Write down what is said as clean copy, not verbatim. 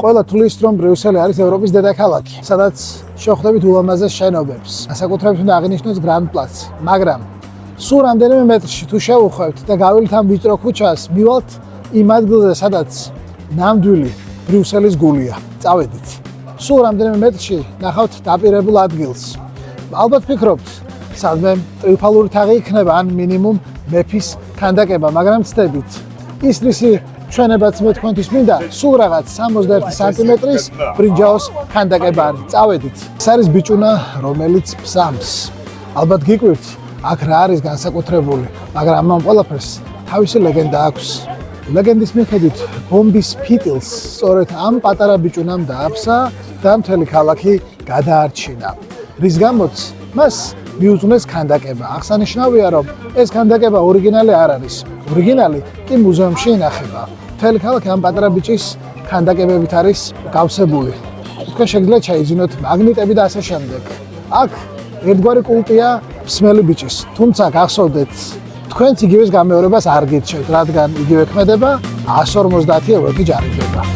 ყველა თulis რომ ბრიუსელი არის ევროპის დედაქალაქი, სადაც შეხვდებით ულამაზეს შენობებს. განსაკუთრებით უნდა აღინიშნოს Grand Place, მაგრამ სულ რამდენიმე მეტრში თუ შევუხვევთ და გავილთ ამ ვიწრო ქუჩას, მივალთ იმ ადგილზე, სადაც ნამდვილი ბრიუსელის გულია. წავედით. სულ რამდენიმე მეტრში ნახავთ დაპირებულ ადგილს. ალბათ ფიქრობთ, სადმე ტრიუმფალური თაღი იქნება ან მინიმუმ მეფის ქანდაკება, მაგრამ ცდებით. ის რისი ჩვენებაც მე თქვენთვის მინდა, სულ რაღაც 61 სანტიმეტრის ბრინჯაოს ქანდაკება არის. წავედით. ეს არის ბიჭუნა, რომელიც ფსამს. ალბათ გიკვირთ, აქ რა არის განსაკუთრებული, მაგრამ ამ ყველაფერს თავისი ლეგენდა აქვს. ლეგენდის მიხედვით, ბომბის ფიტილს სწორედ ამ პატარა ბიჭუნამ დააფსა და მთელი ქალაქი გადაარჩინა. რის გამოც მას მიუძღვნეს ქანდაკება. აღსანიშნავია, რომ ეს ქანდაკება ორიგინალი არ არის. ორიგინალი კი მუზეუმში ინახება. მთელი ქალაქი ამ პატარა ბიჭის ქანდაკებებით არის გავსებული. თქვენ შეგიძლიათ ჩაიძინოთ მაგნიტები და ასე შემდეგ. აქ ერთგვარი კულტია მსმელი ბიჭის. თუმცა გახსოვდეთ, თქვენც იგივეს გამეორებას არ გირჩევთ, რადგან იგივე ქმედება 150 ევროთი ჯარიმდება.